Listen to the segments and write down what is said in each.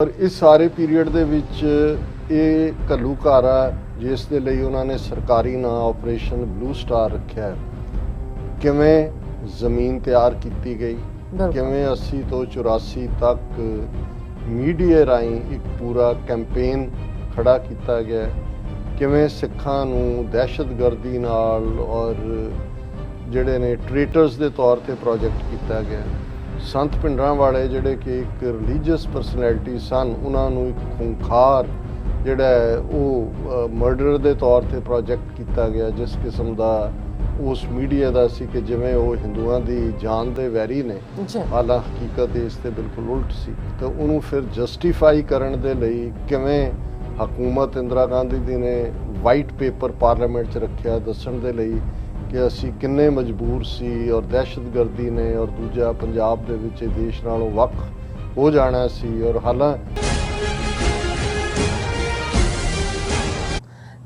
ਪਰ ਇਸ ਸਾਰੇ ਪੀਰੀਅਡ ਦੇ ਵਿੱਚ ਇਹ ਘੱਲੂਘਾਰਾ ਜਿਸ ਦੇ ਲਈ ਉਹਨਾਂ ਨੇ ਸਰਕਾਰੀ ਨਾਂ ਆਪਰੇਸ਼ਨ ਬਲੂ ਸਟਾਰ ਰੱਖਿਆ, ਕਿਵੇਂ ਜ਼ਮੀਨ ਤਿਆਰ ਕੀਤੀ ਗਈ, ਕਿਵੇਂ 80 ਤੋਂ 84 ਤੱਕ ਮੀਡੀਆ ਰਾਹੀਂ ਇੱਕ ਪੂਰਾ ਕੈਂਪੇਨ ਖੜਾ ਕੀਤਾ ਗਿਆ, ਕਿਵੇਂ ਸਿੱਖਾਂ ਨੂੰ ਦਹਿਸ਼ਤਗਰਦੀ ਨਾਲ ਔਰ ਜਿਹੜੇ ਨੇ ਟ੍ਰੇਟਰਸ ਦੇ ਤੌਰ ਤੇ ਪ੍ਰੋਜੈਕਟ ਕੀਤਾ ਗਿਆ। ਸੰਤ ਭਿੰਡਰਾਂਵਾਲੇ ਜਿਹੜੇ ਕਿ ਇੱਕ ਰਿਲੀਜੀਅਸ ਪਰਸਨੈਲਿਟੀ ਸਨ, ਉਹਨਾਂ ਨੂੰ ਇੱਕ ਖੂੰਖਾਰ ਜਿਹੜਾ ਉਹ ਮਰਡਰ ਦੇ ਤੌਰ ਤੇ ਪ੍ਰੋਜੈਕਟ ਕੀਤਾ ਗਿਆ, ਜਿਸ ਕਿਸਮ ਦਾ ਉਸ ਮੀਡੀਆ ਦਾ ਸੀ ਕਿ ਜਿਵੇਂ ਉਹ ਹਿੰਦੂਆਂ ਦੀ ਜਾਨ ਦੇ ਵੈਰੀ ਨੇ, ਹਾਲਾਂ ਹਕੀਕਤ ਇਸ ਤੇ ਬਿਲਕੁਲ ਉਲਟ ਸੀ। ਤੇ ਉਹਨੂੰ ਫਿਰ ਜਸਟੀਫਾਈ ਕਰਨ ਦੇ ਲਈ ਕਿਵੇਂ ਹਕੂਮਤ ਇੰਦਰਾ ਗਾਂਧੀ ਦੀ ਨੇ ਵਾਈਟ ਪੇਪਰ ਪਾਰਲੀਮੈਂਟ 'ਚ ਰੱਖਿਆ, ਦੱਸਣ ਦੇ ਲਈ ਕਿ ਅਸੀਂ ਕਿੰਨੇ ਮਜਬੂਰ ਸੀ ਔਰ ਦਹਿਸ਼ਤਗਰਦੀ ਨੇ ਔਰ ਦੂਜਾ ਪੰਜਾਬ ਦੇ ਵਿੱਚ ਇਹ ਦੇਸ਼ ਨਾਲੋਂ ਵੱਖ ਹੋ ਜਾਣਾ ਸੀ। ਔਰ ਹਾਲਾਂ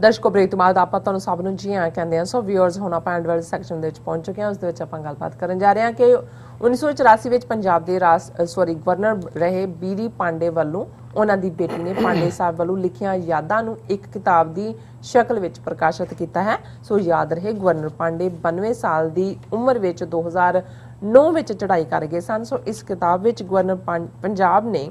ਦਰਸ਼ਕੋ, ਬ੍ਰੇਕ ਤੋਂ ਬਾਅਦ ਆਪਾਂ ਤੁਹਾਨੂੰ ਸਭ ਨੂੰ ਜੀ ਆਇਆਂ ਕਹਿੰਦੇ ਹਾਂ। ਸੋ ਵਿਊਅਰਸ, ਹੁਣ ਆਪਾਂ ਐਂਡ ਵਾਲੇ ਸੈਕਸ਼ਨ ਦੇ ਵਿੱਚ ਪਹੁੰਚ ਚੁੱਕੇ ਹਾਂ। ਉਸ ਦੇ ਵਿੱਚ ਆਪਾਂ ਗੱਲਬਾਤ ਕਰਨ ਜਾ ਰਹੇ ਹਾਂ ਕਿ 1984 ਵਿੱਚ ਪੰਜਾਬ ਦੇ ਗਵਰਨਰ ਰਹੇ ਬੀਰੀ ਪਾਂਡੇ ਵੱਲੋਂ ਉਹਨਾਂ ਦੀ ਬੇਟੀ ਨੇ ਪਾਂਡੇ ਸਾਹਿਬ ਵੱਲੋਂ ਲਿਖੀਆਂ ਯਾਦਾਂ ਨੂੰ ਇੱਕ ਕਿਤਾਬ ਦੀ ਸ਼ਕਲ ਵਿੱਚ ਪ੍ਰਕਾਸ਼ਿਤ ਕੀਤਾ ਹੈ। ਸੋ ਯਾਦ ਰਹੇ, ਗਵਰਨਰ ਪਾਂਡੇ 92 ਸਾਲ ਦੀ ਉਮਰ ਵਿੱਚ 2009 ਵਿੱਚ ਚੜ੍ਹਾਈ ਕਰ ਗਏ ਸਨ। ਸੋ ਇਸ ਕਿਤਾਬ ਵਿੱਚ ਗਵਰਨਰ ਪੰਜਾਬ ਨੇ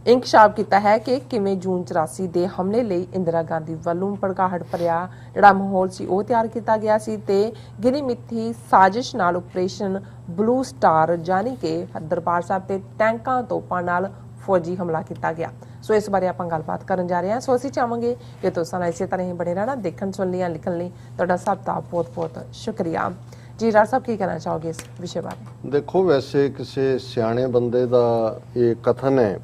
ਇੰਕਸ਼ਾਫ ਕੀਤਾ ਹੈ ਕਿ ਕਿਵੇਂ ਜੂਨ 84 ਦੇ ਹਮਲੇ ਲਈ ਇੰਦਰਾ ਗਾਂਧੀ ਵੱਲੋਂ ਭੜਕਾਹਟ ਭਰਿਆ ਜਿਹੜਾ ਮਾਹੌਲ ਸੀ ਉਹ ਤਿਆਰ ਕੀਤਾ ਗਿਆ ਸੀ ਤੇ ਗਿਣੀ ਮਿੱਥੀ ਸਾਜ਼ਿਸ਼ ਨਾਲ ਆਪਰੇਸ਼ਨ ਬਲੂ ਸਟਾਰ ਜਾਨੀ ਕਿ ਦਰਬਾਰ ਸਾਹਿਬ ਤੇ ਟੈਂਕਾਂ ਤੋਪਾਂ ਨਾਲ ਫੌਜੀ ਹਮਲਾ ਕੀਤਾ ਗਿਆ। ਸੋ ਇਸ ਬਾਰੇ ਆਪਾਂ ਗੱਲਬਾਤ ਕਰਨ ਜਾ ਰਹੇ ਹਾਂ। ਸੋ ਅਸੀਂ ਚਾਹਾਂਗੇ ਕਿ ਤੁਸੀਂ ਨਾਲ ਇਸੇ ਤਰ੍ਹਾਂ ਹੀ ਬਣੇ ਰਹਿਣਾ। ਦੇਖਣ ਸੁਣ ਲਈ ਲਿਖਣ ਲਈ ਤੁਹਾਡਾ ਸਭ ਦਾ ਬਹੁਤ-ਬਹੁਤ ਸ਼ੁਕਰੀਆ। ਜੀ ਰਾਜ ਸਾਹਿਬ, ਕੀ ਕਹਿਣਾ ਚਾਹੋਗੇ ਇਸ ਵਿਸ਼ੇ ਬਾਰੇ? ਦੇਖੋ, ਵੈਸੇ ਕਿਸੇ ਸਿਆਣੇ ਬੰਦੇ ਦਾ ਇਹ ਕਥਨ ਹੈ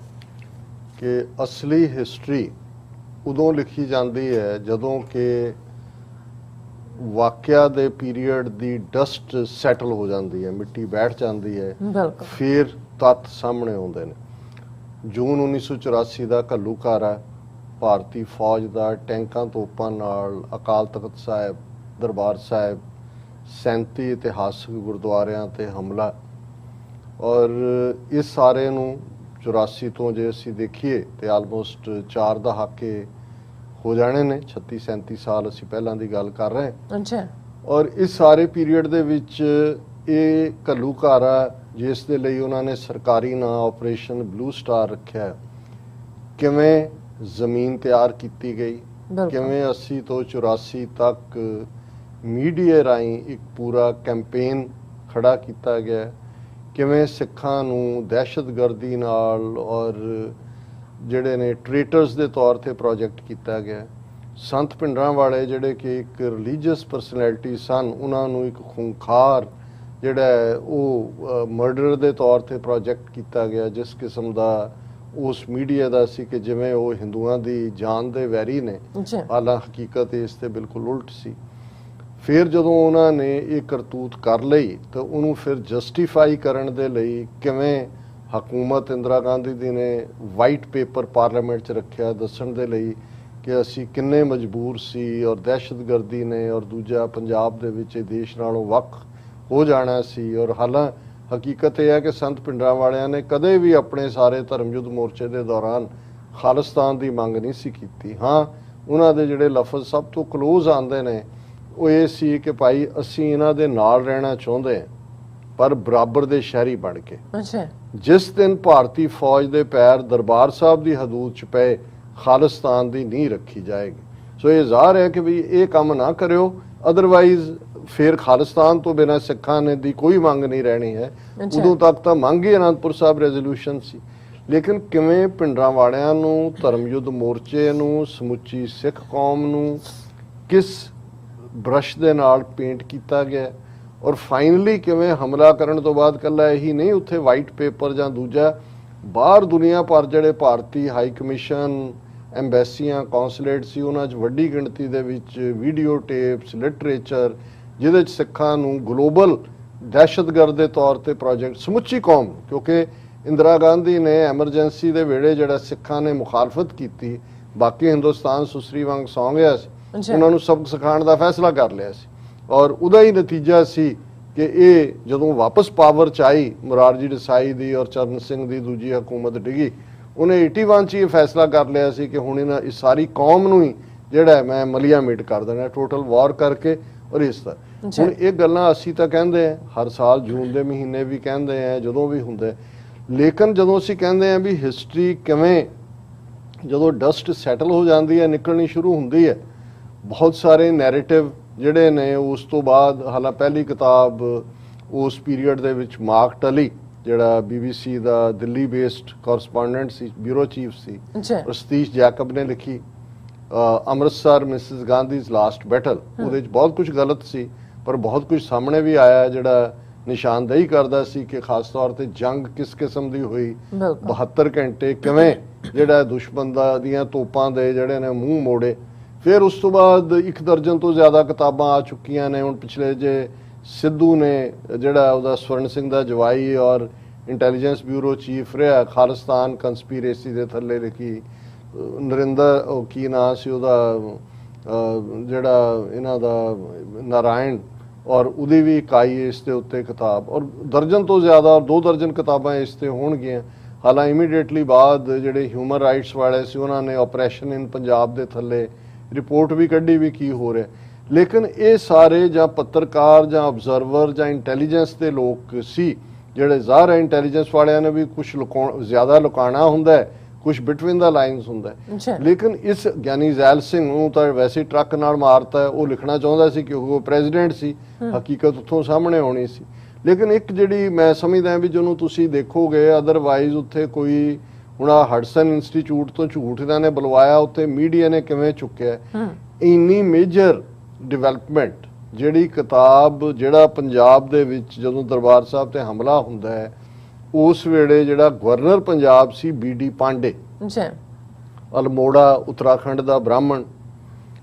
ਕਿ ਅਸਲੀ ਹਿਸਟਰੀ ਉਦੋਂ ਲਿਖੀ ਜਾਂਦੀ ਹੈ ਜਦੋਂ ਕਿ ਵਾਕਿਆ ਦੇ ਪੀਰੀਅਡ ਦੀ ਡਸਟ ਸੈਟਲ ਹੋ ਜਾਂਦੀ ਹੈ, ਮਿੱਟੀ ਬੈਠ ਜਾਂਦੀ ਹੈ, ਫਿਰ ਤੱਥ ਸਾਹਮਣੇ ਆਉਂਦੇ ਨੇ। ਜੂਨ 1984 ਦਾ ਘੱਲੂਘਾਰਾ, ਭਾਰਤੀ ਫੌਜ ਦਾ ਟੈਂਕਾਂ ਤੋਪਾਂ ਨਾਲ ਅਕਾਲ ਤਖਤ ਸਾਹਿਬ, ਦਰਬਾਰ ਸਾਹਿਬ, 37 ਇਤਿਹਾਸਕ ਗੁਰਦੁਆਰਿਆਂ ਤੇ ਹਮਲਾ, ਔਰ ਇਸ ਸਾਰੇ ਨੂੰ 84 ਤੋਂ ਜੇ ਅਸੀਂ ਦੇਖੀਏ ਤੇ ਆਲਮੋਸਟ 4 ਦਹਾਕੇ ਹੋ ਜਾਣੇ ਨੇ, 36-37 ਸਾਲ ਅਸੀਂ ਪਹਿਲਾਂ ਦੀ ਗੱਲ ਕਰ ਰਹੇ ਹਾਂ। ਅੱਛਾ। ਔਰ ਇਸ ਸਾਰੇ ਪੀਰੀਅਡ ਦੇ ਵਿੱਚ ਇਹ ਘੱਲੂਘਾਰਾ ਜਿਸ ਦੇ ਲਈ ਉਹਨਾਂ ਨੇ ਸਰਕਾਰੀ ਨਾਂ ਆਪਰੇਸ਼ਨ ਬਲੂ ਸਟਾਰ ਰੱਖਿਆ, ਕਿਵੇਂ ਜ਼ਮੀਨ ਤਿਆਰ ਕੀਤੀ ਗਈ, ਕਿਵੇਂ 80 ਤੋਂ 84 ਤੱਕ ਮੀਡੀਆ ਰਾਹੀਂ ਇੱਕ ਪੂਰਾ ਕੈਂਪੇਨ ਖੜਾ ਕੀਤਾ ਗਿਆ, ਕਿਵੇਂ ਸਿੱਖਾਂ ਨੂੰ ਦਹਿਸ਼ਤਗਰਦੀ ਨਾਲ ਔਰ ਜਿਹੜੇ ਨੇ ਟ੍ਰੇਟਰਸ ਦੇ ਤੌਰ ਤੇ ਪ੍ਰੋਜੈਕਟ ਕੀਤਾ ਗਿਆ। ਸੰਤ ਭਿੰਡਰਾਂਵਾਲੇ ਜਿਹੜੇ ਕਿ ਇੱਕ ਰਿਲੀਜੀਅਸ ਪਰਸਨੈਲਿਟੀ ਸਨ, ਉਹਨਾਂ ਨੂੰ ਇੱਕ ਖੂੰਖਾਰ ਜਿਹੜਾ ਉਹ ਮਰਡਰ ਦੇ ਤੌਰ ਤੇ ਪ੍ਰੋਜੈਕਟ ਕੀਤਾ ਗਿਆ, ਜਿਸ ਕਿਸਮ ਦਾ ਉਸ ਮੀਡੀਆ ਦਾ ਸੀ ਕਿ ਜਿਵੇਂ ਉਹ ਹਿੰਦੂਆਂ ਦੀ ਜਾਨ ਦੇ ਵੈਰੀ ਨੇ, ਹਾਲਾਂ ਹਕੀਕਤ ਇਸ ਤੇ ਬਿਲਕੁਲ ਉਲਟ ਸੀ। ਫਿਰ ਜਦੋਂ ਉਹਨਾਂ ਨੇ ਇਹ ਕਰਤੂਤ ਕਰ ਲਈ ਤਾਂ ਉਹਨੂੰ ਫਿਰ ਜਸਟੀਫਾਈ ਕਰਨ ਦੇ ਲਈ ਕਿਵੇਂ ਹਕੂਮਤ ਇੰਦਰਾ ਗਾਂਧੀ ਦੀ ਨੇ ਵਾਈਟ ਪੇਪਰ ਪਾਰਲੀਮੈਂਟ 'ਚ ਰੱਖਿਆ, ਦੱਸਣ ਦੇ ਲਈ ਕਿ ਅਸੀਂ ਕਿੰਨੇ ਮਜਬੂਰ ਸੀ ਔਰ ਦਹਿਸ਼ਤਗਰਦੀ ਨੇ ਔਰ ਦੂਜਾ ਪੰਜਾਬ ਦੇ ਵਿੱਚ ਇਹ ਦੇਸ਼ ਨਾਲੋਂ ਵੱਖ ਹੋ ਜਾਣਾ ਸੀ। ਔਰ ਹਾਲਾਂ ਹਕੀਕਤ ਇਹ ਹੈ ਕਿ ਸੰਤ ਭਿੰਡਰਾਂਵਾਲਿਆਂ ਨੇ ਕਦੇ ਵੀ ਆਪਣੇ ਸਾਰੇ ਧਰਮ ਯੁੱਧ ਮੋਰਚੇ ਦੇ ਦੌਰਾਨ ਖਾਲਿਸਤਾਨ ਦੀ ਮੰਗ ਨਹੀਂ ਸੀ ਕੀਤੀ। ਹਾਂ, ਉਹਨਾਂ ਦੇ ਜਿਹੜੇ ਲਫ਼ਜ਼ ਸਭ ਤੋਂ ਕਲੋਜ਼ ਆਉਂਦੇ ਨੇ ਉਹ ਇਹ ਸੀ ਕਿ ਭਾਈ ਅਸੀਂ ਇਹਨਾਂ ਦੇ ਨਾਲ ਰਹਿਣਾ ਚਾਹੁੰਦੇ ਹਾਂ, ਪਰ ਬਰਾਬਰ ਦੇ ਸ਼ਹਿਰੀ ਬਣ ਕੇ। ਜਿਸ ਦਿਨ ਭਾਰਤੀ ਫੌਜ ਦੇ ਪੈਰ ਦਰਬਾਰ ਸਾਹਿਬ ਦੀ ਹਦੂਦ 'ਚ ਪਏ, ਖਾਲਿਸਤਾਨ ਦੀ ਨੀਂਹ ਰੱਖੀ ਜਾਏਗੀ। ਸੋ ਇਹ ਜ਼ਾਹਰ ਹੈ ਕਿ ਵੀ ਇਹ ਕੰਮ ਨਾ ਕਰਿਓ, ਅਦਰਵਾਈਜ਼ ਫਿਰ ਖਾਲਿਸਤਾਨ ਤੋਂ ਬਿਨਾਂ ਸਿੱਖਾਂ ਨੇ ਦੀ ਕੋਈ ਮੰਗ ਨਹੀਂ ਰਹਿਣੀ ਹੈ। ਉਦੋਂ ਤੱਕ ਤਾਂ ਮੰਗ ਹੀ ਅਨੰਦਪੁਰ ਸਾਹਿਬ ਰੈਜ਼ੋਲੂਸ਼ਨ ਸੀ। ਲੇਕਿਨ ਕਿਵੇਂ ਭਿੰਡਰਾਂਵਾਲਿਆਂ ਨੂੰ, ਧਰਮ ਯੁੱਧ ਮੋਰਚੇ ਨੂੰ, ਸਮੁੱਚੀ ਸਿੱਖ ਕੌਮ ਨੂੰ ਕਿਸ ਬ੍ਰਸ਼ ਦੇ ਨਾਲ ਪੇਂਟ ਕੀਤਾ ਗਿਆ, ਔਰ ਫਾਈਨਲੀ ਕਿਵੇਂ ਹਮਲਾ ਕਰਨ ਤੋਂ ਬਾਅਦ ਕੱਲਾ ਇਹੀ ਨਹੀਂ, ਉੱਥੇ ਵਾਈਟ ਪੇਪਰ ਜਾਂ ਦੂਜਾ ਬਾਹਰ ਦੁਨੀਆ ਭਰ ਜਿਹੜੇ ਭਾਰਤੀ ਹਾਈ ਕਮਿਸ਼ਨ, ਐਮਬੈਸੀਆਂ, ਕੌਂਸੂਲੇਟ ਸੀ, ਉਹਨਾਂ 'ਚ ਵੱਡੀ ਗਿਣਤੀ ਦੇ ਵਿੱਚ ਵੀਡੀਓ ਟੇਪਸ, ਲਿਟਰੇਚਰ, ਜਿਹਦੇ 'ਚ ਸਿੱਖਾਂ ਨੂੰ ਗਲੋਬਲ ਦਹਿਸ਼ਤਗਰਦ ਦੇ ਤੌਰ ਤੇ ਪ੍ਰੋਜੈਕਟ, ਸਮੁੱਚੀ ਕੌਮ, ਕਿਉਂਕਿ ਇੰਦਰਾ ਗਾਂਧੀ ਨੇ ਐਮਰਜੈਂਸੀ ਦੇ ਵੇਲੇ ਜਿਹੜਾ ਸਿੱਖਾਂ ਨੇ ਮੁਖਾਲਫਤ ਕੀਤੀ, ਬਾਕੀ ਹਿੰਦੁਸਤਾਨ ਸੁਸਰੀ ਵਾਂਗ ਸੌਂ ਗਿਆ ਸੀ, ਉਹਨਾਂ ਨੂੰ ਸਬਕ ਸਿਖਾਉਣ ਦਾ ਫੈਸਲਾ ਕਰ ਲਿਆ ਸੀ। ਔਰ ਉਹਦਾ ਹੀ ਨਤੀਜਾ ਸੀ ਕਿ ਇਹ ਜਦੋਂ ਵਾਪਸ ਪਾਵਰ 'ਚ ਆਈ, ਮੁਰਾਰਜੀ ਦੇਸਾਈ ਦੀ ਔਰ ਚਰਨ ਸਿੰਘ ਦੀ ਦੂਜੀ ਹਕੂਮਤ ਡਿੱਗੀ, ਉਹਨੇ 81 ਚ ਇਹ ਫੈਸਲਾ ਕਰ ਲਿਆ ਸੀ ਕਿ ਹੁਣ ਇਹਨਾਂ ਇਸ ਸਾਰੀ ਕੌਮ ਨੂੰ ਹੀ ਜਿਹੜਾ ਮੈਂ ਮਲੀਆ ਮੇਟ ਕਰ ਦੇਣਾ, ਟੋਟਲ ਵਾਰ ਕਰਕੇ। ਔਰ ਇਸ ਤਰ੍ਹਾਂ ਹੁਣ ਇਹ ਗੱਲਾਂ ਅਸੀਂ ਤਾਂ ਕਹਿੰਦੇ ਆ ਹਰ ਸਾਲ ਜੂਨ ਦੇ ਮਹੀਨੇ ਵੀ ਕਹਿੰਦੇ ਆ, ਜਦੋਂ ਵੀ ਹੁੰਦੇ, ਲੇਕਿਨ ਜਦੋਂ ਅਸੀਂ ਕਹਿੰਦੇ ਆ ਵੀ ਹਿਸਟਰੀ ਕਿਵੇਂ ਜਦੋਂ ਡਸਟ ਸੈਟਲ ਹੋ ਜਾਂਦੀ ਹੈ, ਨਿਕਲਣੀ ਸ਼ੁਰੂ ਹੁੰਦੀ ਹੈ, ਬਹੁਤ ਸਾਰੇ ਨੈਰੇਟਿਵ ਜਿਹੜੇ ਨੇ ਉਸ ਤੋਂ ਬਾਅਦ, ਹਾਲਾਂ ਪਹਿਲੀ ਕਿਤਾਬ ਉਸ ਪੀਰੀਅਡ ਦੇ ਵਿੱਚ ਮਾਰਕ ਟਲੀ ਜਿਹੜਾ BBC ਦਾ ਦਿੱਲੀ ਬੇਸਡ ਕੋਰਸਪੋਂਡੈਂਟ ਸੀ, ਬਿਊਰੋ ਚੀਫ ਸੀ, ਔਰ ਸਤੀਸ਼ ਜੈਕਬ ਨੇ ਲਿਖੀ ਅੰਮ੍ਰਿਤਸਰ ਮਿਸਿਸ ਗਾਂਧੀਜ਼ ਲਾਸਟ ਬੈਟਲ। ਉਹਦੇ ਵਿੱਚ ਬਹੁਤ ਕੁਝ ਗਲਤ ਸੀ, ਪਰ ਬਹੁਤ ਕੁਝ ਸਾਹਮਣੇ ਵੀ ਆਇਆ ਜਿਹੜਾ ਨਿਸ਼ਾਨਦੇਹੀ ਕਰਦਾ ਸੀ ਕਿ ਖਾਸ ਤੌਰ ਤੇ ਜੰਗ ਕਿਸ ਕਿਸਮ ਦੀ ਹੋਈ, 72 ਘੰਟੇ ਕਿਵੇਂ ਜਿਹੜਾ ਦੁਸ਼ਮਣ ਦੀਆਂ ਤੋਪਾਂ ਦੇ ਜਿਹੜੇ ਨੇ ਮੂੰਹ ਮੋੜੇ। ਫਿਰ ਉਸ ਤੋਂ ਬਾਅਦ 1 ਦਰਜਨ ਤੋਂ ਜ਼ਿਆਦਾ ਕਿਤਾਬਾਂ ਆ ਚੁੱਕੀਆਂ ਨੇ। ਹੁਣ ਪਿਛਲੇ ਜੇ ਸਿੱਧੂ ਨੇ ਜਿਹੜਾ ਉਹਦਾ ਸਵਰਨ ਸਿੰਘ ਦਾ ਜਵਾਈ ਔਰ ਇੰਟੈਲੀਜੈਂਸ ਬਿਊਰੋ ਚੀਫ ਰਿਹਾ, ਖਾਲਿਸਤਾਨ ਕੰਸਪੀਰੇਸੀ ਦੇ ਥੱਲੇ ਲਿਖੀ। ਨਰਿੰਦਰ ਉਹ ਕੀ ਨਾਂ ਸੀ ਉਹਦਾ ਜਿਹੜਾ ਇਹਨਾਂ ਦਾ ਨਾਰਾਇਣ, ਔਰ ਉਹਦੀ ਵੀ ਇਕਾਈ ਇਸ ਦੇ ਉੱਤੇ ਕਿਤਾਬ, ਔਰ ਦਰਜਨ ਤੋਂ ਜ਼ਿਆਦਾ 2 ਦਰਜਨ ਕਿਤਾਬਾਂ ਇਸ ਤੇ ਹੋਣਗੀਆਂ। ਹਾਲਾਂ ਇਮੀਡੀਏਟਲੀ ਬਾਅਦ ਜਿਹੜੇ ਹਿਊਮਨ ਰਾਈਟਸ ਵਾਲੇ ਸੀ ਉਹਨਾਂ ਨੇ ਆਪਰੇਸ਼ਨ ਇਨ ਪੰਜਾਬ ਦੇ ਥੱਲੇ ਰਿਪੋਰਟ ਵੀ ਕੱਢੀ ਵੀ ਕੀ ਹੋ ਰਿਹਾ। ਲੇਕਿਨ ਇਹ ਸਾਰੇ ਜਾਂ ਪੱਤਰਕਾਰ ਜਾਂ ਆਬਜ਼ਰਵਰ ਜਾਂ ਇੰਟੈਲੀਜੈਂਸ ਦੇ ਲੋਕ ਸੀ ਜਿਹੜੇ, ਜ਼ਾਹਰ ਹੈ ਇੰਟੈਲੀਜੈਂਸ ਵਾਲਿਆਂ ਨੇ ਵੀ ਕੁਝ ਜ਼ਿਆਦਾ ਲੁਕਾਉਣਾ ਹੁੰਦਾ ਹੈ, ਕੁਝ ਬਿਟਵੀਨ ਦਾ ਲਾਈਨਸ ਹੁੰਦਾ ਹੈ। ਲੇਕਿਨ ਇਸ ਗਿਆਨੀ ਜ਼ੈਲ ਸਿੰਘ ਨੂੰ ਤਾਂ ਵੈਸੇ ਟਰੱਕ ਨਾਲ ਮਾਰਤਾ ਹੈ, ਉਹ ਲਿਖਣਾ ਚਾਹੁੰਦਾ ਸੀ ਕਿਉਂਕਿ ਉਹ ਪ੍ਰੈਜ਼ੀਡੈਂਟ ਸੀ, ਹਕੀਕਤ ਉੱਥੋਂ ਸਾਹਮਣੇ ਆਉਣੀ ਸੀ। ਲੇਕਿਨ ਇੱਕ ਜਿਹੜੀ ਮੈਂ ਸਮਝਦਾ ਵੀ ਜਿਹਨੂੰ ਤੁਸੀਂ ਦੇਖੋਗੇ, ਅਦਰਵਾਈਜ਼ ਉੱਥੇ ਕੋਈ ਹੁਣ ਹਡਸਨ ਇੰਸਟੀਚਿਊਟ ਤੋਂ ਝੂਠ ਇਹਨਾਂ ਨੇ ਬੁਲਵਾਇਆ, ਉੱਥੇ ਮੀਡੀਆ ਨੇ ਕਿਵੇਂ ਚੁੱਕਿਆ। ਇੰਨੀ ਮੇਜਰ ਡਿਵੈਲਪਮੈਂਟ ਜਿਹੜੀ ਕਿਤਾਬ, ਜਿਹੜਾ ਪੰਜਾਬ ਦੇ ਵਿੱਚ ਜਦੋਂ ਦਰਬਾਰ ਸਾਹਿਬ ਤੇ ਹਮਲਾ ਹੁੰਦਾ ਹੈ, ਉਸ ਵੇਲੇ ਜਿਹੜਾ ਗਵਰਨਰ ਪੰਜਾਬ ਸੀ BD ਪਾਂਡੇ, ਅਲਮੋੜਾ ਉੱਤਰਾਖੰਡ ਦਾ ਬ੍ਰਾਹਮਣ,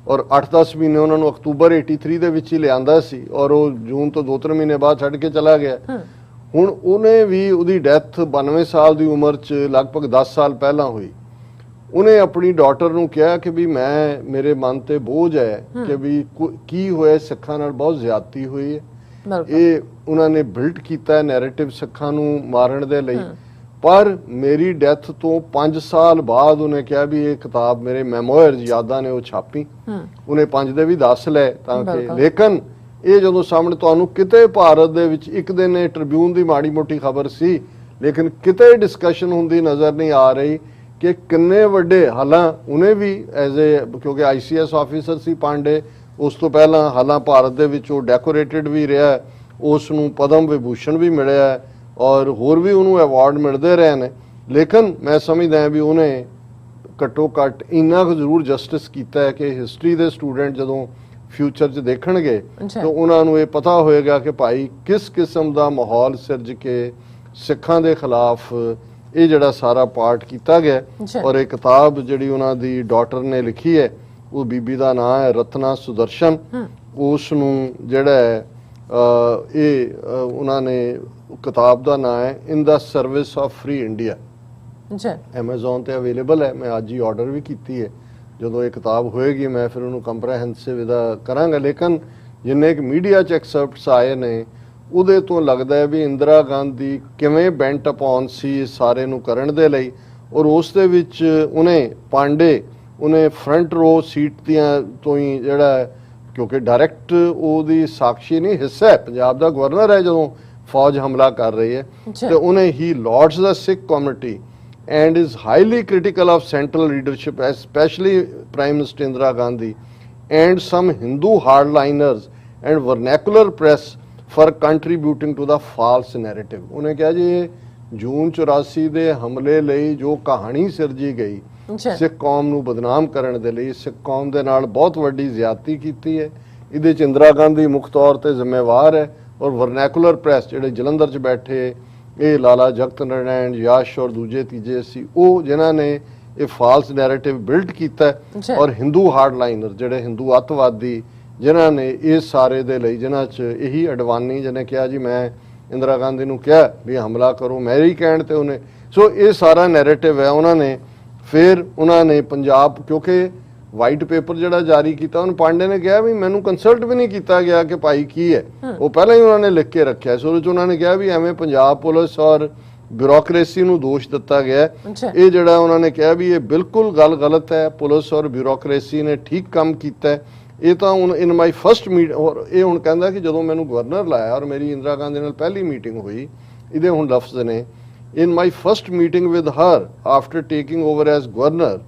ਔਰ 8-10 ਮਹੀਨੇ ਉਹਨਾਂ ਨੂੰ ਅਕਤੂਬਰ 83 ਦੇ ਵਿੱਚ ਹੀ ਲਿਆਂਦਾ ਸੀ, ਔਰ ਉਹ ਜੂਨ ਤੋਂ 2-3 ਮਹੀਨੇ ਬਾਅਦ ਛੱਡ ਕੇ ਚਲਾ ਗਿਆ। ਹੁਣ ਉਹਨੇ ਵੀ, ਉਹਦੀ ਡੈਥ 92 ਸਾਲ ਦੀ ਉਮਰ 'ਚ ਲਗਭਗ 10 ਸਾਲ ਪਹਿਲਾਂ ਹੋਈ। ਉਹਨੇ ਆਪਣੀ ਡਾਟਰ ਨੂੰ ਕਿਹਾ ਕਿ ਵੀ ਮੇਰੇ ਮਨ ਤੇ ਬੋਝ ਹੈ ਕਿ ਵੀ ਕੀ ਹੋਇਆ, ਸਿੱਖਾਂ ਨਾਲ ਬਹੁਤ ਜ਼ਿਆਦਤੀ ਹੋਈ ਹੈ। ਇਹ ਉਹਨਾਂ ਨੇ ਬਿਲਡ ਕੀਤਾ ਨੈਰੇਟਿਵ ਸਿੱਖਾਂ ਨੂੰ ਮਾਰਨ ਦੇ ਲਈ। ਪਰ ਮੇਰੀ ਡੈਥ ਤੋਂ 5 ਸਾਲ ਬਾਅਦ ਉਹਨੇ ਕਿਹਾ ਵੀ ਇਹ ਕਿਤਾਬ ਮੇਰੇ ਮੈਮੋਇਰਸ ਯਾਦਾਂ ਨੇ ਉਹ ਛਾਪੀ। ਉਹਨੇ 5 ਦੇ ਵੀ 10 ਲਏ ਤਾਂ ਕਿ, ਲੇਕਿਨ ਇਹ ਜਦੋਂ ਸਾਹਮਣੇ ਤੁਹਾਨੂੰ ਕਿਤੇ ਭਾਰਤ ਦੇ ਵਿੱਚ ਇੱਕ ਦਿਨ ਇਹ ਟ੍ਰਿਬਿਊਨ ਦੀ ਮਾੜੀ ਮੋਟੀ ਖਬਰ ਸੀ, ਲੇਕਿਨ ਕਿਤੇ ਡਿਸਕਸ਼ਨ ਹੁੰਦੀ ਨਜ਼ਰ ਨਹੀਂ ਆ ਰਹੀ ਕਿ ਕਿੰਨੇ ਵੱਡੇ, ਹਾਲਾਂ ਉਹਨੇ ਵੀ ਐਜ਼ ਏ, ਕਿਉਂਕਿ ICS ਆਫੀਸਰ ਸੀ ਪਾਂਡੇ, ਉਸ ਤੋਂ ਪਹਿਲਾਂ ਹਾਲਾਂ ਭਾਰਤ ਦੇ ਵਿੱਚ ਉਹ ਡੈਕੋਰੇਟਡ ਵੀ ਰਿਹਾ, ਉਸ ਨੂੰ ਪਦਮ ਵਿਭੂਸ਼ਣ ਵੀ ਮਿਲਿਆ ਔਰ ਹੋਰ ਵੀ ਉਹਨੂੰ ਅਵਾਰਡ ਮਿਲਦੇ ਰਹੇ ਨੇ। ਲੇਕਿਨ ਮੈਂ ਸਮਝਦਾ ਵੀ ਉਹਨੇ ਘੱਟੋ ਘੱਟ ਇੰਨਾ ਕੁ ਜ਼ਰੂਰ ਜਸਟਿਸ ਕੀਤਾ ਹੈ ਕਿ ਹਿਸਟਰੀ ਦੇ ਸਟੂਡੈਂਟ ਜਦੋਂ ਫਿਊਚਰ 'ਚ ਦੇਖਣਗੇ ਤਾਂ ਉਹਨਾਂ ਨੂੰ ਇਹ ਪਤਾ ਹੋਏਗਾ ਕਿ ਭਾਈ ਕਿਸ ਕਿਸਮ ਦਾ ਮਾਹੌਲ ਸਿਰਜ ਕੇ ਸਿੱਖਾਂ ਦੇ ਖਿਲਾਫ ਇਹ ਜਿਹੜਾ ਸਾਰਾ ਪਾਰਟ ਕੀਤਾ ਗਿਆ। ਔਰ ਇਹ ਕਿਤਾਬ ਜਿਹੜੀ ਉਹਨਾਂ ਦੀ ਡਾਟਰ ਨੇ ਲਿਖੀ ਹੈ, ਉਹ ਬੀਬੀ ਦਾ ਨਾਮ ਹੈ ਰਤਨਾ ਸੁਦਰਸ਼ਨ। ਉਸ ਨੂੰ ਜਿਹੜਾ ਹੈ ਇਹ ਉਹਨਾਂ ਨੇ ਕਿਤਾਬ ਦਾ ਨਾਮ ਹੈ in the service of free India. Amazon ਤੇ ਅਵੇਲੇਬਲ ਹੈ, ਮੈਂ ਅੱਜ ਹੀ ਆਰਡਰ ਵੀ ਕੀਤੀ ਹੈ। ਜਦੋਂ ਇਹ ਕਿਤਾਬ ਹੋਏਗੀ ਮੈਂ ਫਿਰ ਉਹਨੂੰ ਕੰਪਰੈਹੈਂਸਿਵ ਇਹਦਾ ਕਰਾਂਗਾ। ਲੇਕਿਨ ਜਿੰਨੇ ਕਿ ਮੀਡੀਆ 'ਚ ਐਕਸੈਪਟਸ ਆਏ ਨੇ ਉਹਦੇ ਤੋਂ ਲੱਗਦਾ ਹੈ ਵੀ ਇੰਦਰਾ ਗਾਂਧੀ ਕਿਵੇਂ ਬੈਂਟ ਅਪੌਨ ਸੀ ਸਾਰੇ ਨੂੰ ਕਰਨ ਦੇ ਲਈ। ਔਰ ਉਸ ਦੇ ਵਿੱਚ ਉਹਨੇ ਪਾਂਡੇ, ਉਹਨੇ ਫਰੰਟ ਰੋ ਸੀਟ ਦੀਆਂ ਤੋਂ ਹੀ ਜਿਹੜਾ, ਕਿਉਂਕਿ ਡਾਇਰੈਕਟ ਉਹਦੀ ਸਾਕਸ਼ੀ ਨਹੀਂ, ਹਿੱਸਾ ਹੈ, ਪੰਜਾਬ ਦਾ ਗਵਰਨਰ ਹੈ ਜਦੋਂ ਫੌਜ ਹਮਲਾ ਕਰ ਰਹੀ ਹੈ, ਤੇ ਉਹਨੇ ਹੀ ਲਾਰਡਸ ਦਾ Sikh committee and is highly critical of central leadership, especially Prime Minister Indira Gandhi and some Hindu hardliners and vernacular press for contributing to the false narrative। ਉਹਨੇ ਕਿਹਾ ਜੀ ਜੂਨ 84 ਦੇ ਹਮਲੇ ਲਈ ਜੋ ਕਹਾਣੀ ਸਿਰਜੀ ਗਈ ਸਿੱਖ ਕੌਮ ਨੂੰ ਬਦਨਾਮ ਕਰਨ ਦੇ ਲਈ, ਸਿੱਖ ਕੌਮ ਦੇ ਨਾਲ ਬਹੁਤ ਵੱਡੀ ਜ਼ਿਆਦਤੀ ਕੀਤੀ ਹੈ, ਇਹਦੇ 'ਚ ਇੰਦਰਾ ਗਾਂਧੀ ਮੁੱਖ ਤੌਰ ਤੇ ਜ਼ਿੰਮੇਵਾਰ ਹੈ। ਔਰ ਵਰਨੈਕੂਲਰ ਪ੍ਰੈਸ ਜਿਹੜੇ ਜਲੰਧਰ 'ਚ ਬੈਠੇ, ਇਹ ਲਾਲਾ ਜਗਤ ਨਾਰਾਇਣ, ਯਸ਼ ਔਰ ਦੂਜੇ ਤੀਜੇ ਸੀ, ਉਹ ਜਿਨ੍ਹਾਂ ਨੇ ਇਹ ਫਾਲਸ ਨੈਰੇਟਿਵ ਬਿਲਡ ਕੀਤਾ। ਔਰ ਹਿੰਦੂ ਹਾਰਡਲਾਈਨਰ ਜਿਹੜੇ ਹਿੰਦੂ ਅੱਤਵਾਦੀ ਜਿਨ੍ਹਾਂ ਨੇ ਇਹ ਸਾਰੇ ਦੇ ਲਈ, ਜਿਨ੍ਹਾਂ 'ਚ ਇਹੀ ਅਡਵਾਨੀ ਜਿਹਨੇ ਕਿਹਾ ਜੀ ਮੈਂ ਇੰਦਰਾ ਗਾਂਧੀ ਨੂੰ ਕਿਹਾ ਵੀ ਹਮਲਾ ਕਰੋ, ਮੇਰੀ ਕਹਿਣ ਤੇ ਉਹਨੇ, ਸੋ ਇਹ ਸਾਰਾ ਨੈਰੇਟਿਵ ਹੈ। ਉਹਨਾਂ ਨੇ ਫਿਰ ਉਹਨਾਂ ਨੇ ਪੰਜਾਬ, ਕਿਉਂਕਿ ਵਾਈਟ ਪੇਪਰ ਜਿਹੜਾ ਜਾਰੀ ਕੀਤਾ ਉਹਨੂੰ ਪਾਂਡੇ ਨੇ ਕਿਹਾ ਵੀ ਮੈਨੂੰ ਕੰਸਲਟ ਵੀ ਨਹੀਂ ਕੀਤਾ ਗਿਆ ਕਿ ਭਾਈ ਕੀ ਹੈ, ਉਹ ਪਹਿਲਾਂ ਹੀ ਉਹਨਾਂ ਨੇ ਲਿਖ ਕੇ ਰੱਖਿਆ। ਸੋ ਉਹਦੇ 'ਚ ਉਹਨਾਂ ਨੇ ਕਿਹਾ ਵੀ ਐਵੇਂ ਪੰਜਾਬ ਪੁਲਿਸ ਔਰ ਬਿਊਰੋਕ੍ਰੇਸੀ ਨੂੰ ਦੋਸ਼ ਦਿੱਤਾ ਗਿਆ ਹੈ। ਅੱਛਾ। ਇਹ ਜਿਹੜਾ ਉਹਨਾਂ ਨੇ ਕਿਹਾ ਵੀ ਇਹ ਬਿਲਕੁਲ ਗੱਲ ਗਲਤ ਹੈ, ਪੁਲਿਸ ਔਰ ਬਿਊਰੋਕ੍ਰੇਸੀ ਨੇ ਠੀਕ ਕੰਮ ਕੀਤਾ ਹੈ। ਇਹ ਤਾਂ ਹੁਣ ਇਨ ਮਾਈ ਫਸਟ ਮੀਟ, ਔਰ ਇਹ ਹੁਣ ਕਹਿੰਦਾ ਕਿ ਜਦੋਂ ਮੈਨੂੰ ਗਵਰਨਰ ਲਾਇਆ ਔਰ ਮੇਰੀ ਇੰਦਰਾ ਗਾਂਧੀ ਨਾਲ ਪਹਿਲੀ ਮੀਟਿੰਗ ਹੋਈ, ਇਹਦੇ ਹੁਣ ਲਫ਼ਜ਼ ਨੇ, in my first meeting with her after taking over as governor,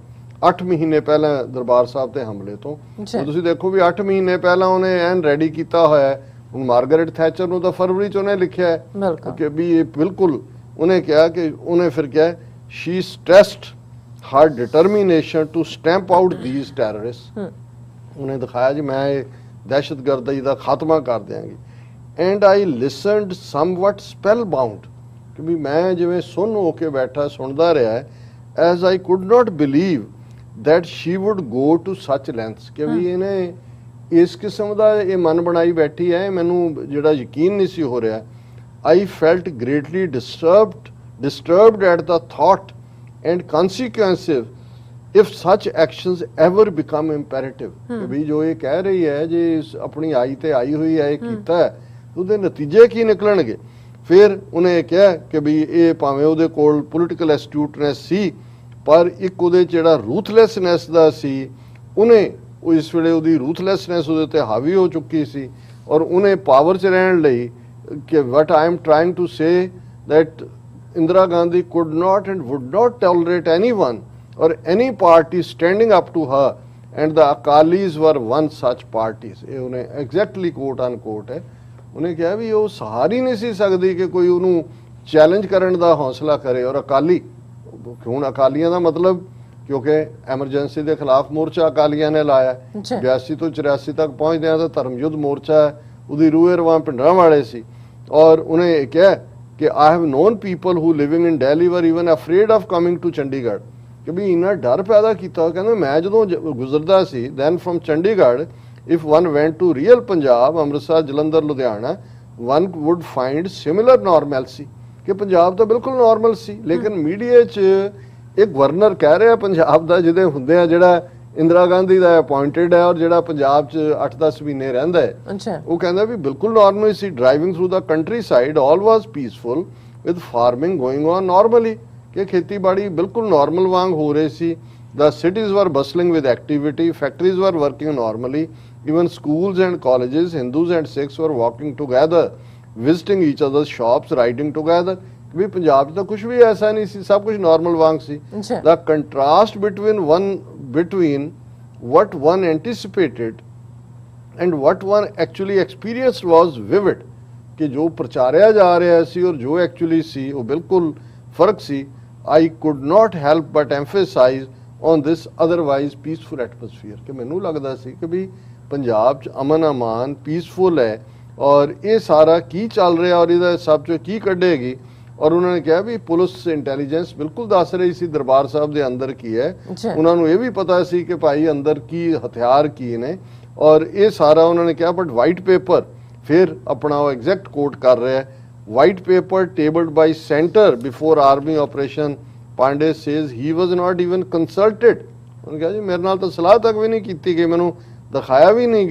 8 ਮਹੀਨੇ ਪਹਿਲਾਂ ਦਰਬਾਰ ਸਾਹਿਬ ਤੇ ਹਮਲੇ ਤੋਂ। ਅੱਛਾ। ਤੁਸੀਂ ਦੇਖੋ ਵੀ 8 ਮਹੀਨੇ ਪਹਿਲਾਂ ਉਹਨੇ ਐਨ ਰੈਡੀ ਕੀਤਾ ਹੋਇਆ ਹੈ। ਹੁਣ ਮਾਰਗਰੇਟ ਥੈਚਰ ਨੂੰ ਤਾਂ ਫਰਵਰੀ ਚ ਉਹਨੇ ਲਿਖਿਆ ਹੈ ਬਿਲਕੁਲ ਕਿ ਵੀ ਇਹ ਬਿਲਕੁਲ, ਉਹਨੇ ਕਿਹਾ ਕਿ ਉਹਨੇ ਫਿਰ ਕਿਹਾ she stressed her determination to stamp out these terrorist. ਉਹਨੇ ਦਿਖਾਇਆ ਜੀ ਮੈਂ ਇਹ ਦਹਿਸ਼ਤਗਰਦੀ ਦਾ ਖਾਤਮਾ ਕਰ ਦਿਆਂਗੀ। And I listened somewhat spellbound, ਕਿ ਵੀ ਮੈਂ ਜਿਵੇਂ ਸੁੰਨ ਹੋ ਕੇ ਬੈਠਾ ਸੁਣਦਾ ਰਿਹਾ, as I could not believe that she would go to such lengths, ਕਿ ਵੀ ਇਹਨੇ ਇਸ ਕਿਸਮ ਦਾ ਇਹ ਮਨ ਬਣਾਈ ਬੈਠੀ ਹੈ, ਮੈਨੂੰ ਜਿਹੜਾ ਯਕੀਨ ਨਹੀਂ ਸੀ ਹੋ ਰਿਹਾ। I felt greatly disturbed at the thought and consequences if such actions ever become imperative, ਕਿ ਵੀ ਜੋ ਇਹ ਕਹਿ ਰਹੀ ਹੈ ਜੇ ਆਪਣੀ ਆਈ ਤੇ ਆਈ ਹੋਈ ਹੈ ਇਹ ਕੀਤਾ ਹੈ, ਉਹਦੇ ਨਤੀਜੇ ਕੀ ਨਿਕਲਣਗੇ। ਫਿਰ ਉਹਨੇ ਕਿਹਾ ਕਿ ਵੀ ਇਹ ਭਾਵੇਂ ਉਹਦੇ ਕੋਲ ਪੋਲੀਟੀਕਲ ਐਸਟਿਊਟਨੈਸ ਸੀ, ਪਰ ਇੱਕ ਉਹਦੇ ਜਿਹੜਾ ਰੂਥਲੈਸਨੈਸ ਦਾ ਸੀ, ਉਹਨੇ ਉਹ ਇਸ ਵੇਲੇ ਉਹਦੀ ਰੂਥਲੈਸਨੈਸ ਉਹਦੇ ਤੇ ਹਾਵੀ ਹੋ ਚੁੱਕੀ ਸੀ, ਔਰ ਉਹਨੇ ਪਾਵਰ 'ਚ ਰਹਿਣ ਲਈ ਕਿ what I am trying to say that Indira Gandhi could not and would not tolerate anyone or any party standing up to her, and the Akalis were one ਸੱਚ ਪਾਰਟੀਜ਼। ਇਹ ਉਹਨੇ ਐਗਜ਼ੈਕਟਲੀ ਕੋਟ ਅਨ ਕੋਟ ਹੈ। ਉਹਨੇ ਕਿਹਾ ਵੀ ਉਹ ਸਹਾਰ ਹੀ ਨਹੀਂ ਸੀ ਸਕਦੀ ਕਿ ਕੋਈ ਉਹਨੂੰ ਚੈਲੰਜ ਕਰਨ ਦਾ ਹੌਸਲਾ ਕਰੇ। ਔਰ ਅਕਾਲੀ, ਹੁਣ ਅਕਾਲੀਆਂ ਦਾ ਮਤਲਬ, ਕਿਉਂਕਿ ਐਮਰਜੈਂਸੀ ਦੇ ਖਿਲਾਫ ਮੋਰਚਾ ਅਕਾਲੀਆਂ ਨੇ ਲਾਇਆ, 82 ਤੋਂ 84 ਤੱਕ ਪਹੁੰਚਦਿਆਂ ਤਾਂ ਧਰਮ ਯੁੱਧ ਮੋਰਚਾ ਉਹਦੀ ਰੂਹੇ ਰਵਾਂ ਪਿੰਡਾਂ ਵਾਲੇ ਸੀ। ਔਰ ਉਹਨੇ ਇਹ ਕਿਹਾ ਕਿ I have known people who living in Delhi were even afraid of coming to Chandigarh, ਕਿ ਵੀ ਇੰਨਾ ਡਰ ਪੈਦਾ ਕੀਤਾ। ਕਹਿੰਦਾ ਮੈਂ ਜਦੋਂ ਗੁਜ਼ਰਦਾ ਸੀ then from Chandigarh, if one went to real Punjab, Amritsar, Jalandhar, Ludhiana, one would find similar normalcy, ਕਿ ਪੰਜਾਬ ਤਾਂ ਬਿਲਕੁਲ ਨਾਰਮਲ ਸੀ। ਲੇਕਿਨ ਮੀਡੀਆ 'ਚ ਇਹ ਗਵਰਨਰ ਕਹਿ ਰਿਹਾ ਪੰਜਾਬ ਦਾ, ਜਿਹਦੇ ਹੁੰਦੇ ਆ ਜਿਹੜਾ ਇੰਦਰਾ ਗਾਂਧੀ ਦਾ ਅਪਾਇੰਟਡ ਹੈ ਔਰ ਜਿਹੜਾ ਪੰਜਾਬ 'ਚ 8-10 ਮਹੀਨੇ ਰਹਿੰਦਾ ਹੈ, ਉਹ ਕਹਿੰਦਾ ਵੀ ਬਿਲਕੁਲ normal C. Driving through the country side all was peaceful with farming going on normally, ਕਿ ਖੇਤੀਬਾੜੀ ਬਿਲਕੁਲ ਨਾਰਮਲ ਵਾਂਗ ਹੋ ਰਹੀ ਸੀ। ਦ ਸਿਟੀਜ਼ ਵਰ ਬਸਲਿੰਗ ਵਿਦ ਐਕਟੀਵਿਟੀ, ਫੈਕਟਰੀਜ਼ ਵਰ working normally, even schools and colleges, Hindus and Sikhs were walking together, visiting each other's shops, riding together. ਵੀ ਪੰਜਾਬ 'ਚ ਤਾਂ ਕੁਝ ਵੀ ਐਸਾ ਨਹੀਂ ਸੀ, ਸਭ ਕੁਝ ਨਾਰਮਲ ਵਾਂਗ ਸੀ। The contrast between what one anticipated and what one actually experienced was vivid, ਕਿ ਜੋ ਪ੍ਰਚਾਰਿਆ ਜਾ ਰਿਹਾ ਸੀ ਔਰ ਜੋ ਐਕਚੁਅਲੀ ਸੀ ਉਹ ਬਿਲਕੁਲ ਫਰਕ ਸੀ। I could not help but emphasize on this otherwise peaceful atmosphere, ਕਿ ਮੈਨੂੰ ਲੱਗਦਾ ਸੀ ਕਿ ਵੀ ਪੰਜਾਬ 'ਚ ਅਮਨ ਅਮਾਨ ਪੀਸਫੁਲ ਹੈ ਔਰ ਇਹ ਸਾਰਾ ਕੀ ਚੱਲ ਰਿਹਾ ਔਰ ਇਹਦਾ ਸਭ 'ਚੋਂ ਕੀ ਕੱਢੇਗੀ। ਔਰ ਉਹਨਾਂ ਨੇ ਕਿਹਾ ਵੀ ਪੁਲਿਸ ਇੰਟੈਲੀਜੈਂਸ ਬਿਲਕੁਲ ਦੱਸ ਰਹੀ ਸੀ ਦਰਬਾਰ ਸਾਹਿਬ ਦੇ ਅੰਦਰ ਕੀ ਹੈ, ਉਹਨਾਂ ਨੂੰ ਇਹ ਵੀ ਪਤਾ ਸੀ ਕਿ ਭਾਈ ਅੰਦਰ ਕੀ ਹਥਿਆਰ ਕੀ ਨੇ, ਔਰ ਇਹ ਸਾਰਾ ਉਹਨਾਂ ਨੇ ਕਿਹਾ। ਬਟ ਵਾਈਟ ਪੇਪਰ, ਫਿਰ ਆਪਣਾ ਉਹ ਐਗਜ਼ੈਕਟ ਕੋਟ ਕਰ ਰਿਹਾ, white paper tabled by centre before army operation Pande says he was not even consulted. ਉਹਨੇ ਕਿਹਾ ਜੀ ਮੇਰੇ ਨਾਲ ਤਾਂ ਸਲਾਹ ਤੱਕ ਵੀ ਨਹੀਂ ਕੀਤੀ ਗਈ, ਮੈਨੂੰ ਦਿਖਾਇਆ ਵੀ ਨਹੀਂ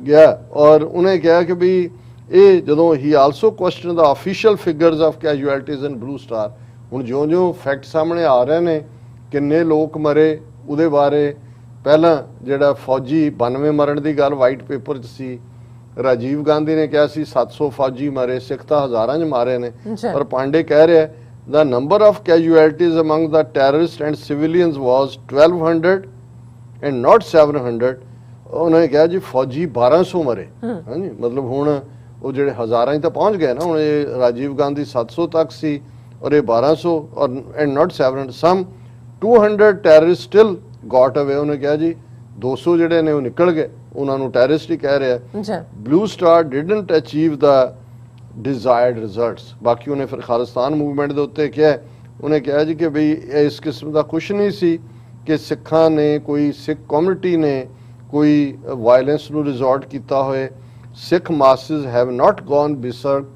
ਗਿਆ। ਔਰ ਉਹਨੇ ਕਿਹਾ ਕਿ ਵੀ ਇਹ ਜਦੋਂ he also question the official figures of casualties in Blue Star, ਹੁਣ ਜਿਉਂ-ਜਿਉਂ ਫੈਕਟ ਸਾਹਮਣੇ ਆ ਰਹੇ ਨੇ ਕਿੰਨੇ ਲੋਕ ਮਰੇ ਉਹਦੇ ਬਾਰੇ, ਪਹਿਲਾਂ ਜਿਹੜਾ ਫੌਜੀ 92 ਮਰਨ ਦੀ ਗੱਲ ਵਾਈਟ ਪੇਪਰ 'ਚ ਸੀ, ਰਾਜੀਵ ਗਾਂਧੀ ਨੇ ਕਿਹਾ ਸੀ 700 ਫੌਜੀ ਮਾਰੇ, ਸਿੱਖ ਤਾਂ ਹਜ਼ਾਰਾਂ 'ਚ ਮਾਰੇ ਨੇ, ਪਰ ਪਾਂਡੇ ਕਹਿ ਰਿਹਾ the number of casualties among the terrorists and civilians was 1200 and not 700। ਉਹਨੇ ਕਿਹਾ ਜੀ ਫੌਜੀ 1200 ਮਰੇ, ਹਾਂਜੀ, ਮਤਲਬ ਹੁਣ ਉਹ ਜਿਹੜੇ ਹਜ਼ਾਰਾਂ 'ਚ ਤਾਂ ਪਹੁੰਚ ਗਏ ਨਾ। ਹੁਣ ਇਹ ਰਾਜੀਵ ਗਾਂਧੀ 700 ਤੱਕ ਸੀ ਔਰ ਇਹ 1200 ਔਰ and not 700, some 200 terrorist still got away. ਉਹਨੇ ਕਿਹਾ ਜੀ 200 ਜਿਹੜੇ ਨੇ ਉਹ ਨਿਕਲ ਗਏ, ਉਹਨਾਂ ਨੂੰ ਟੈਰਰਿਸਟ ਹੀ ਕਹਿ ਰਿਹਾ। Blue star didn't achieve the desired results. ਬਾਕੀ ਉਹਨੇ ਫਿਰ ਖਾਲਿਸਤਾਨ ਮੂਵਮੈਂਟ ਦੇ ਉੱਤੇ ਕਿਹਾ, ਉਹਨੇ ਕਿਹਾ ਜੀ ਕਿ ਬਈ ਇਸ ਕਿਸਮ ਦਾ ਕੁਛ ਨਹੀਂ ਸੀ ਕਿ ਸਿੱਖਾਂ ਨੇ, ਕੋਈ ਸਿੱਖ ਕਮਿਊਨਿਟੀ ਨੇ ਕੋਈ ਵਾਇਲੈਂਸ ਨੂੰ ਰਿਜ਼ੋਰਟ ਕੀਤਾ ਹੋਏ। ਸਿੱਖ ਮਾਸਿਸ ਹੈਵ ਨਾਟ ਗੋਨ ਬਿਸਰਕ,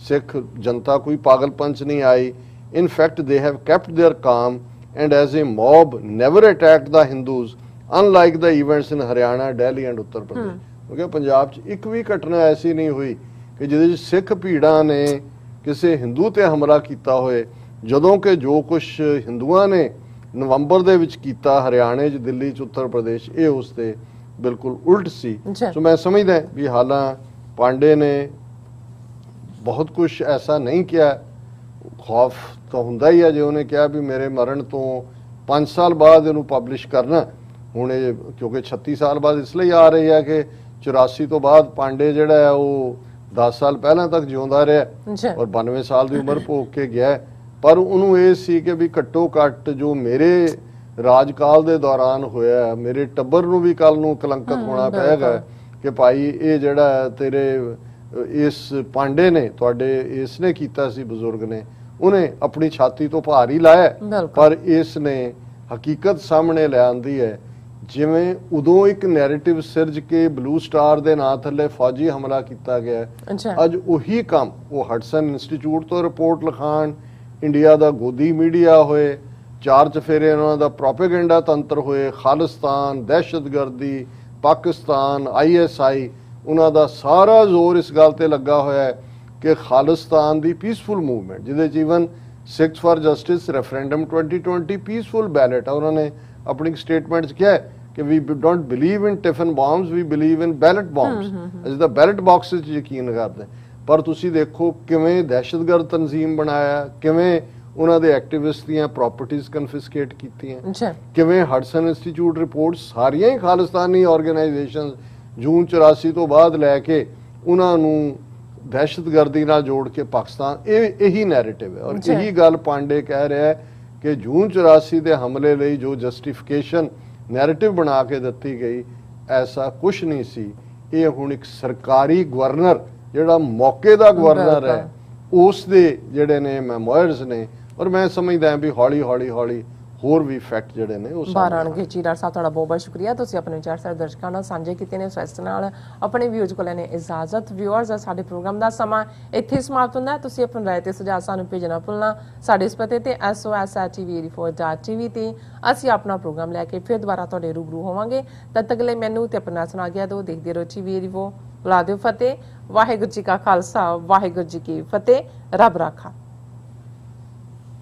ਸਿੱਖ ਜਨਤਾ ਕੋਈ ਪਾਗਲਪਨ 'ਚ ਨਹੀਂ ਆਈ। In fact they have kept their calm and as a mob never attacked the Hindus unlike the events in Haryana, Delhi and Uttar Pradesh. ਕਿਉਂਕਿ ਪੰਜਾਬ 'ਚ ਇੱਕ ਵੀ ਘਟਨਾ ਐਸੀ ਨਹੀਂ ਹੋਈ ਕਿ ਜਿਹਦੇ 'ਚ ਸਿੱਖ ਭੀੜਾਂ ਨੇ ਕਿਸੇ ਹਿੰਦੂ ਤੇ ਹਮਲਾ ਕੀਤਾ ਹੋਏ, ਜਦੋਂ ਕਿ ਜੋ ਕੁਝ ਹਿੰਦੂਆਂ ਨੇ ਨਵੰਬਰ ਦੇ ਵਿੱਚ ਕੀਤਾ ਹਰਿਆਣੇ 'ਚ, ਦਿੱਲੀ 'ਚ, ਉੱਤਰ ਪ੍ਰਦੇਸ਼, ਇਹ ਉਸ ਤੇ ਬਿਲਕੁਲ ਉਲਟ ਸੀ। ਜੀ। ਸੋ ਮੈਂ ਸਮਝਦਾ ਵੀ ਹਾਲਾਂ ਪਾਂਡੇ ਨੇ ਬਹੁਤ ਕੁਝ ਐਸਾ ਨਹੀਂ ਕਿਹਾ। ਖੌਫ ਤਾਂ ਹੁੰਦਾ ਹੀ ਹੈ, ਜੇ ਉਹਨੇ ਕਿਹਾ ਵੀ ਮੇਰੇ ਮਰਨ ਤੋਂ 5 ਸਾਲ ਬਾਅਦ ਇਹਨੂੰ ਪਬਲਿਸ਼ ਕਰਨਾ। ਹੁਣ ਇਹ ਕਿਉਂਕਿ 36 ਸਾਲ ਬਾਅਦ ਇਸ ਲਈ ਆ ਰਹੀ ਹੈ ਕਿ 84 ਤੋਂ ਬਾਅਦ ਪਾਂਡੇ ਜਿਹੜਾ ਹੈ ਉਹ 10 ਸਾਲ ਪਹਿਲਾਂ ਤੱਕ ਜਿਉਂਦਾ ਰਿਹਾ ਜੀ। ਔਰ 92 ਸਾਲ ਦੀ ਉਮਰ ਭੋਗ ਕੇ ਗਿਆ ਹੈ। ਪਰ ਉਹਨੂੰ ਇਹ ਸੀ ਕਿ ਵੀ ਘੱਟੋ ਘੱਟ ਜੋ ਮੇਰੇ ਰਾਜਕਾਲ ਦੇ ਦੌਰਾਨ ਹੋਇਆ, ਮੇਰੇ ਟੱਬਰ ਨੂੰ ਵੀ ਕੱਲ ਨੂੰ ਕਲੰਕਿਤ ਹੋਣਾ ਪਏਗਾ ਕਿ ਭਾਈ ਇਹ ਜਿਹੜਾ ਤੇਰੇ ਇਸ ਪਾਂਡੇ ਨੇ, ਤੁਹਾਡੇ ਇਸ ਨੇ ਕੀਤਾ ਸੀ, ਬਜ਼ੁਰਗ ਨੇ, ਉਹਨੇ ਆਪਣੀ ਛਾਤੀ ਤੋਂ ਭਾਰ ਹੀ ਲਾਇਆ। ਪਰ ਇਸ ਨੇ ਹਕੀਕਤ ਸਾਹਮਣੇ ਲੈ ਆਂਦੀ ਹੈ। ਜਿਵੇਂ ਉਦੋਂ ਇੱਕ ਨੈਰੇਟਿਵ ਸਿਰਜ ਕੇ ਬਲੂ ਸਟਾਰ ਦੇ ਨਾਂ ਥੱਲੇ ਫੌਜੀ ਹਮਲਾ ਕੀਤਾ ਗਿਆ, ਅੱਜ ਉਹੀ ਕੰਮ ਉਹ ਹਡਸਨ ਇੰਸਟੀਚਿਊਟ ਤੋਂ ਰਿਪੋਰਟ ਲਿਖਾਣ, ਇੰਡੀਆ ਦਾ ਗੋਦੀ ਮੀਡੀਆ ਹੋਏ, 4 ਚਫੇਰੇ ਉਹਨਾਂ ਦਾ ਪ੍ਰੋਪੇਗੈਂਡਾ ਤੰਤਰ ਹੋਏ, ਖਾਲਿਸਤਾਨ, ਦਹਿਸ਼ਤਗਰਦੀ, ਪਾਕਿਸਤਾਨ, ISI, ਉਹਨਾਂ ਦਾ ਸਾਰਾ ਜ਼ੋਰ ਇਸ ਗੱਲ ਤੇ ਲੱਗਾ ਹੋਇਆ ਹੈ ਕਿ ਖਾਲਿਸਤਾਨ ਦੀ ਪੀਸਫੁਲ ਮੂਵਮੈਂਟ, ਜਿਹਦੇ ਜੀਵਨ Sikhs for justice referendum 2020 peaceful ballot, ਉਹਨਾਂ ਨੇ ਆਪਣੀ ਸਟੇਟਮੈਂਟ 'ਚ ਕਿਹਾ ਕਿ we don't believe in tiffin bombs, we believe in ballot bombs. ਅਸੀਂ ਤਾਂ ਬੈਲਟ ਬਾਕਸਿਸ 'ਚ ਯਕੀਨ ਕਰਦੇ। ਪਰ ਤੁਸੀਂ ਦੇਖੋ ਕਿਵੇਂ ਦਹਿਸ਼ਤਗਰਦ ਤਨਜ਼ੀਮ ਬਣਾਇਆ, ਕਿਵੇਂ ਉਹਨਾਂ ਦੇ ਐਕਟਿਵਿਸਟ ਦੀਆਂ ਪ੍ਰਾਪਰਟੀਆਂ ਕਨਫਿਸਕੇਟ ਕੀਤੀਆਂ, ਕਿਵੇਂ ਹਡਸਨ ਇੰਸਟੀਚਿਊਟ ਰਿਪੋਰਟਸ ਸਾਰੀਆਂ ਹੀ ਖਾਲਿਸਤਾਨੀ ਆਰਗੇਨਾਈਜੇਸ਼ਨਸ ਜੂਨ 84 ਤੋਂ ਬਾਅਦ ਲੈ ਕੇ ਉਹਨਾਂ ਨੂੰ ਦਹਿਸ਼ਤਗਰਦੀ ਨਾਲ ਜੋੜ ਕੇ ਪਾਕਿਸਤਾਨ, ਇਹੀ ਨੈਰੇਟਿਵ ਹੈ। ਔਰ ਇਹੀ ਗੱਲ ਪਾਂਡੇ ਕਹਿ ਰਿਹਾ ਹੈ ਕਿ ਜੂਨ 84 ਦੇ ਹਮਲੇ ਲਈ ਜੋ ਜਸਟੀਫਿਕੇਸ਼ਨ ਨੈਰੇਟਿਵ ਬਣਾ ਕੇ ਦਿੱਤੀ ਗਈ, ਐਸਾ ਕੁਝ ਨਹੀਂ ਸੀ। ਇਹ ਹੁਣ ਇੱਕ ਸਰਕਾਰੀ ਗਵਰਨਰ ਜਿਹੜਾ ਮੌਕੇ ਦਾ ਗਵਰਨਰ ਹੈ, ਉਸ ਦੇ ਜਿਹੜੇ ਨੇ ਮੈਮੋਇਰਸ ਨੇ। ਔਰ ਮੈਂ ਸਮਝਦਾ ਹਾਂ ਵੀ ਹੌਲੀ ਹੌਲੀ ਹੌਲੀ ਹੋਰ ਵੀ ਫੈਕਟ ਜਿਹੜੇ ਨੇ ਉਹ ਬਾਹਰ ਆਉਣਗੇ। ਜੀ ਡਾਕਟਰ ਸਾਹਿਬ, ਤੁਹਾਡਾ ਬਹੁਤ ਬਹੁਤ ਸ਼ੁਕਰੀਆ। ਤੁਸੀਂ ਆਪਣੇ ਵਿਚਾਰ ਸਾਰੇ ਦਰਸ਼ਕਾਂ ਨਾਲ ਸਾਂਝੇ ਕੀਤੇ ਨੇ। ਇਸ ਨਾਲ ਆਪਣੇ ਵਿਊਜ਼ ਕੋਲ ਲੈਣੇ ਇਜਾਜ਼ਤ। ਵਿਊਅਰਸ, ਸਾਡੇ ਪ੍ਰੋਗਰਾਮ ਦਾ ਸਮਾਂ ਇੱਥੇ ਸਮਾਪਤ ਹੁੰਦਾ ਹੈ। ਤੁਸੀਂ ਆਪਣੀ ਰਾਏ ਤੇ ਸੁਝਾਅ ਸਾਨੂੰ ਭੇਜਣਾ ਭੁੱਲਣਾ। ਸਾਡੇ ਇਸ ਪਤੇ ਤੇ sos@tv84.tv ਤੇ ਅਸੀਂ ਆਪਣਾ ਪ੍ਰੋਗਰਾਮ ਲੈ ਕੇ ਫਿਰ ਦੁਬਾਰਾ ਤੁਹਾਡੇ ਰੂਬਰੂ ਹੋਵਾਂਗੇ। ਤਦ ਤੱਕ ਲਈ ਮੈਨੂੰ ਤੇ ਆਪਣਾ ਸੁਣਾ ਗਿਆ ਦੋ ਦੇਖਦੇ ਰਹੋ TV84। ਬੁਲਾ ਦਿਓ ਫਤਿਹ। ਵਾਹਿਗੁਰੂ ਜੀ ਕਾ ਖਾਲਸਾ, ਵਾਹਿਗੁਰੂ ਜੀ ਕੀ ਫਤਿਹ। ਰੱਬ ਰਾਖਾ।